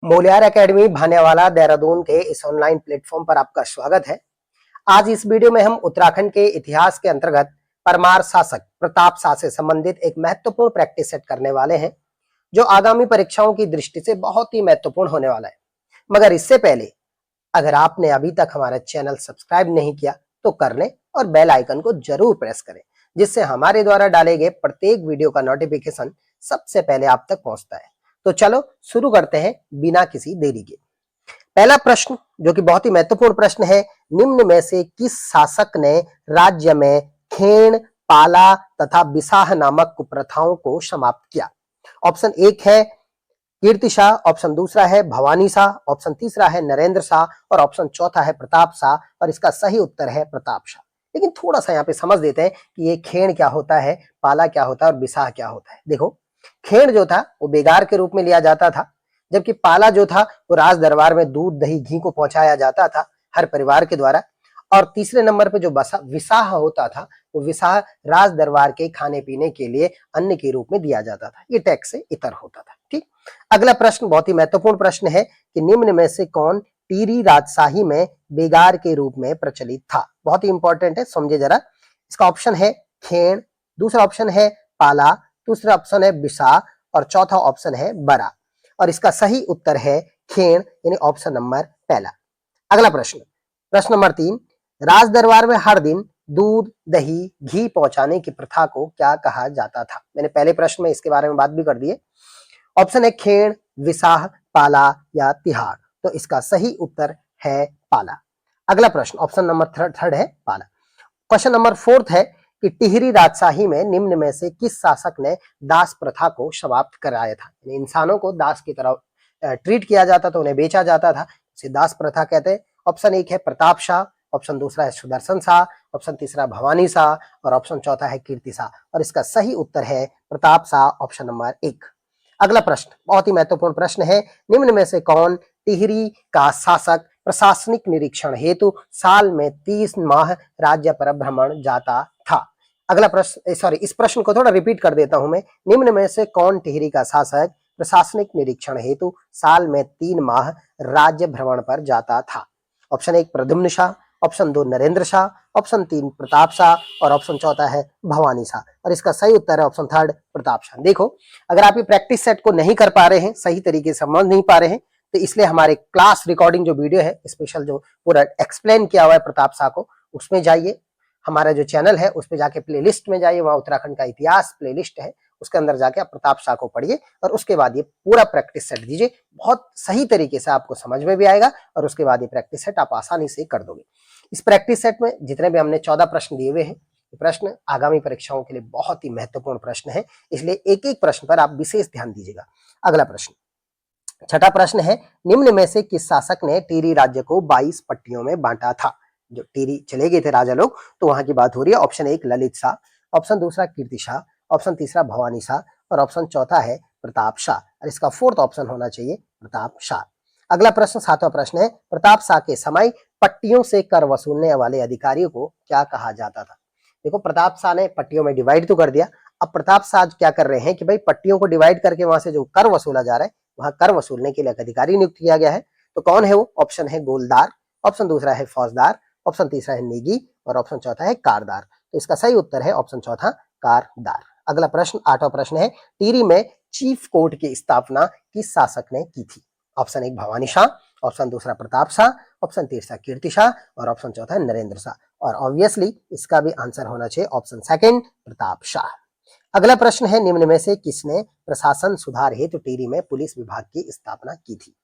मोलियार academy भानेवाला Dehradun के इस online platform पर आपका स्वागत है। आज इस वीडियो में हम उत्तराखंड के इतिहास के अंतर्गत परमार शासक प्रताप शाह से संबंधित एक महत्वपूर्ण प्रैक्टिस सेट करने वाले हैं, जो आगामी परीक्षाओं की दृष्टि से बहुत ही महत्वपूर्ण होने वाला है। मगर इससे पहले अगर आपने अभी तक हमारा चैनल सब्सक्राइब नहीं किया तो कर लें और बेल आइकन को जरूर प्रेस करें, जिससे हमारे द्वारा डाले गए प्रत्येक वीडियो का नोटिफिकेशन सबसे पहले आप तक पहुंचता है। तो चलो शुरू करते हैं बिना किसी देरी के। पहला प्रश्न, जो कि बहुत ही महत्वपूर्ण प्रश्न है, निम्न में से किस शासक ने राज्य में खेण, पाला तथा बिसाह नामक कुप्रथाओं को समाप्त किया? ऑप्शन एक है कीर्ति शाह, ऑप्शन दूसरा है भवानी शाह, ऑप्शन तीसरा है नरेंद्र शाह और ऑप्शन चौथा है प्रताप शाह। और इसका सही उत्तर है प्रताप शाह। लेकिन थोड़ा सा यहाँ पे समझ देते हैं कि ये खेण क्या होता है, पाला क्या होता है और बिसाह क्या होता है। देखो, खेण जो था वो बेगार के रूप में लिया जाता था, जबकि पाला जो था वो राज दरबार में दूध दही घी को पहुंचाया जाता था हर परिवार के द्वारा। और तीसरे नंबर पे जो विसाह होता था, वो विसाह राज दरबार के खाने पीने के लिए अन्न के रूप में दिया जाता था। ये टैक्स से इतर होता था। ठीक, अगला प्रश्न बहुत ही महत्वपूर्ण प्रश्न है कि निम्न में से कौन टिहरी राजशाही में बेगार के रूप में प्रचलित था? बहुत ही इंपॉर्टेंट है, समझे जरा। इसका ऑप्शन है खेण, दूसरा ऑप्शन है पाला, दूसरा ऑप्शन है बिसाह और चौथा ऑप्शन है बरा। और इसका सही उत्तर है खेण, यानी ऑप्शन नंबर पहला। अगला प्रश्न, प्रश्न नंबर 3, राज दरबार में हर दिन दूध दही घी पहुंचाने की प्रथा को क्या कहा जाता था? मैंने पहले प्रश्न में इसके बारे में बात भी कर दी है। ऑप्शन है खेण, विसाह, पाला या तिहाड़। तो इसका सही उत्तर है पाला। अगला प्रश्न, ऑप्शन नंबर थर्ड है पाला। क्वेश्चन नंबर 4 है कि टिहरी राजशाही में निम्न में से किस शासक ने दास प्रथा को समाप्त कराया था? इंसानों को दास की तरह ट्रीट किया जाता था, उन्हें बेचा जाता था, इसे दास प्रथा कहते हैं। ऑप्शन एक है प्रताप शाह, ऑप्शन दूसरा है सुदर्शन शाह, ऑप्शन तीसरा भवानी शाह और ऑप्शन चौथा है कीर्ति शाह। और इसका सही उत्तर है प्रताप शाह, ऑप्शन नंबर 1। अगला प्रश्न बहुत ही महत्वपूर्ण प्रश्न है, निम्न में से कौन टिहरी का शासक प्रशासनिक निरीक्षण हेतु साल में 30 माह राज्य पर भ्रमण जाता था? अगला प्रश्न, सॉरी, इस प्रश्न को थोड़ा रिपीट कर देता हूं मैं। निम्न में से कौन टिहरी का शासक प्रशासनिक निरीक्षण हेतु साल में 3 माह राज्य भ्रमण पर जाता था? Option 1 Pradyumna Shah, option 2 Narendra Shah, option 3 Pratap Shah और ऑप्शन चौथा है भवानी शाह। और इसका सही उत्तर है ऑप्शन थर्ड प्रताप शाह। देखो, अगर आप ये प्रैक्टिस सेट को नहीं कर पा रहे हैं, सही तरीके से समझ नहीं पा रहे हैं, तो इसलिए हमारे क्लास रिकॉर्डिंग जो वीडियो है, स्पेशल जो पूरा एक्सप्लेन किया हुआ है प्रताप शाह को, उसमें जाइए। हमारा जो चैनल है उस पे जाके प्लेलिस्ट में जाइए, वहां उत्तराखंड का इतिहास प्लेलिस्ट है, उसके अंदर जाके आप प्रताप शाह को पढ़िए और उसके बाद ये पूरा प्रैक्टिस सेट दीजिए। बहुत सही तरीके से आपको समझ में भी आएगा और उसके बाद ये प्रैक्टिस सेट आप आसानी से कर दोगे। इस प्रैक्टिस सेट में जितने भी हमने 14 प्रश्न दिए हुए हैं, प्रश्न आगामी परीक्षाओं के लिए बहुत ही महत्वपूर्ण प्रश्न है, इसलिए एक एक प्रश्न पर आप विशेष ध्यान दीजिएगा। अगला प्रश्न, छठा प्रश्न है, निम्न में से किस शासक ने टिहरी राज्य को 22 पट्टियों में बांटा था? जो टिहरी चले गए थे राजा लोग, तो वहां की बात हो रही है। ऑप्शन 1 ललित शाह, ऑप्शन दूसरा कीर्ति शाह, ऑप्शन तीसरा भवानी शाह और ऑप्शन चौथा है प्रताप शाह। और इसका फोर्थ ऑप्शन होना चाहिए प्रताप शाह। अगला प्रश्न, सातवां प्रश्न है, प्रताप शाह के समय पट्टियों से कर वसूलने वाले अधिकारियों को क्या कहा जाता था? देखो, प्रताप शाह ने पट्टियों में डिवाइड तो कर दिया, अब प्रताप शाह क्या कर रहे हैं कि भाई पट्टियों को डिवाइड करके वहां से जो कर वसूला जा रहा है, वहां कर वसूलने के लिए एक अधिकारी नियुक्त किया गया है। तो कौन है वो? ऑप्शन है गोलदार, ऑप्शन दूसरा है फौजदार, ऑप्शन तीसरा है नेगी और ऑप्शन चौथा है कारदार। तो इसका सही उत्तर है ऑप्शन चौथा कारदार। अगला प्रश्न, आठवां प्रश्न है, टिहरी में चीफ कोर्ट की स्थापना किस शासक ने की थी? ऑप्शन 1 भवानी शाह, ऑप्शन दूसरा प्रताप शाह, ऑप्शन तीसरा कीर्ति शाह और ऑप्शन चौथा है नरेंद्र शाह। और ऑब्वियसली इसका भी आंसर होना चाहिए ऑप्शन सेकंड प्रताप शाह। अगला प्रश्न है, निम्न में से किसने प्रशासन सुधार हेतु टिहरी में पुलिस विभाग की स्थापना की थी?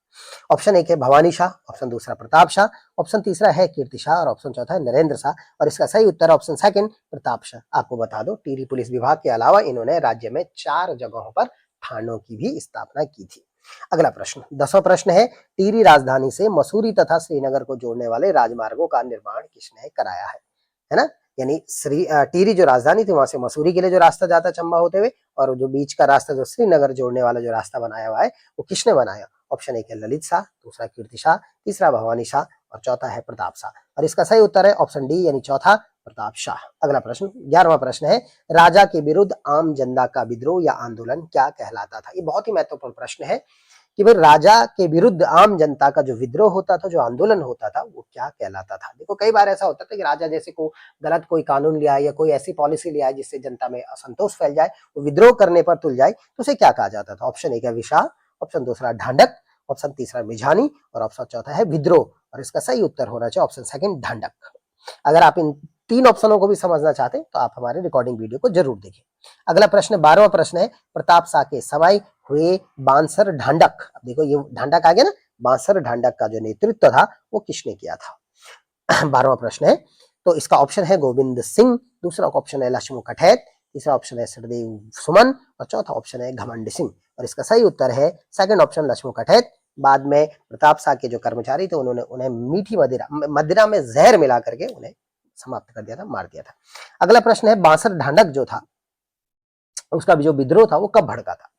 ऑप्शन 1 है भवानी शाह, ऑप्शन दूसरा प्रताप शाह, ऑप्शन तीसरा है कीर्ति शाह और ऑप्शन चौथा है नरेंद्र शाह। और इसका सही उत्तर ऑप्शन सेकंड प्रताप शाह। आपको बता दो, टिहरी पुलिस विभाग के अलावा इन्होंने राज्य में 4 जगहों पर थानों की भी स्थापना की थी। अगला प्रश्न, 10वां प्रश्न है, टिहरी राजधानी से मसूरी तथा श्रीनगर को जोड़ने वाले राजमार्गों का निर्माण किसने कराया है ना? यानी टिहरी जो राजधानी थी, वहां से मसूरी के लिए जो रास्ता जाता चंबा होते हुए, और जो बीच का रास्ता जो श्रीनगर जोड़ने वाला जो रास्ता बनाया हुआ है, वो किसने बनाया? ऑप्शन 1 है ललित शाह, दूसरा कीर्ति शाह, तीसरा भवानी शाह और चौथा है प्रताप शाह। और इसका सही उत्तर है ऑप्शन डी, यानी चौथा प्रताप शाह। अगला प्रश्न, 11वां प्रश्न है, राजा के विरुद्ध आम जनता का विद्रोह या आंदोलन क्या कहलाता था? ये बहुत ही महत्वपूर्ण प्रश्न है कि भाई राजा के विरुद्ध आम जनता का जो विद्रोह होता था, जो आंदोलन होता था, वो क्या कहलाता था। देखो कई बार ऐसा होता था कि राजा जैसे को गलत कोई कानून ले आए या कोई ऐसी पॉलिसी ले आए जिससे जनता में असंतोष फैल जाए, वो विद्रोह करने पर तुल जाए, तो उसे क्या कहा जाता था। ऑप्शन एक है विशाह, ऑप्शन दूसरा ढांढक, ऑप्शन तीसरा मिझानी और ऑप्शन चौथा है विद्रोह। और इसका सही उत्तर होना चाहिए ऑप्शन सेकंड ढांढक। अगर आप इन तीन ऑप्शनों को भी समझना चाहते हैं तो आप हमारे रिकॉर्डिंग वीडियो को जरूर देखें। अगला प्रश्न 12वां प्रश्न है, प्रताप शाह के समय हुए बांसर ढांढक। अब देखो ये ढांढक आ गया ना, बांसर ढांढक का जो नेतृत्व था वो किसने किया था। 12वां प्रश्न है, तो इसका ऑप्शन है गोविंद सिंह, दूसरा ऑप्शन है लक्ष्मण कठैत, तीसरा ऑप्शन है सचदेव सुमन और चौथा ऑप्शन है घमंड सिंह। और इसका सही उत्तर है सेकंड ऑप्शन लक्ष्मण कठैत। बाद में प्रताप शाह के जो कर्मचारी थे उन्होंने उन्हें मीठी मदिरा में जहर मिला करके उन्हें समाप्त कर दिया था, मार दिया था। अगला प्रश्न है बांसर ढांढक जो था उसका जो विद्रोह था वो कब भड़का था।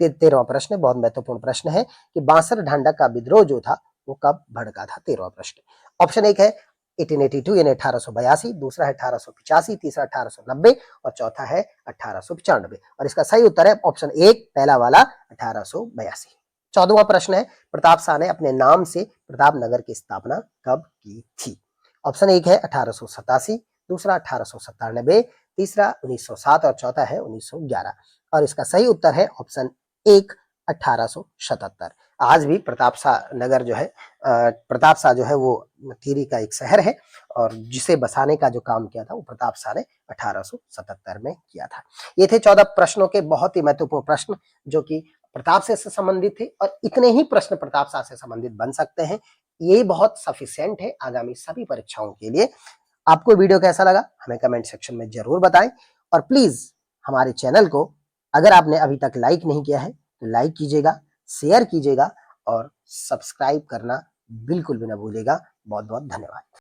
13वां प्रश्न बहुत महत्वपूर्ण प्रश्न है कि बांसर ढांढक का विद्रोह जो था वो कब भड़का था। 13वां प्रश्न ऑप्शन एक है 1882 यानी 1882, दूसरा है 1885, तीसरा 1890 और चौथा है 1895। और इसका सही उत्तर है ऑप्शन एक पहला वाला 1882। 14वां प्रश्न है प्रताप शाह ने अपने नाम से प्रताप नगर की स्थापना कब की थी। ऑप्शन एक है 1887, दूसरा 1897, तीसरा 1907 और चौथा है 1911। और इसका सही उत्तर है ऑप्शन एक 1877। आज भी प्रताप शाह नगर जो है प्रताप शाह जो है वो टिहरी का एक शहर है और जिसे बसाने का जो काम किया था वो प्रताप शाह ने 1877 में किया था। ये थे 14 प्रश्नों के बहुत ही महत्वपूर्ण प्रश्न जो कि प्रताप से संबंधित थे और इतने ही प्रश्न प्रताप शाह से संबंधित बन सकते हैं। ये बहुत सफिशिएंट है आगामी सभी परीक्षाओं के लिए। आपको वीडियो कैसा लगा हमें कमेंट सेक्शन में जरूर बताएं और प्लीज हमारे चैनल को अगर आपने अभी तक लाइक नहीं किया है तो लाइक कीजिएगा, शेयर कीजिएगा और सब्सक्राइब करना बिल्कुल भी ना भूलिएगा। बहुत बहुत धन्यवाद।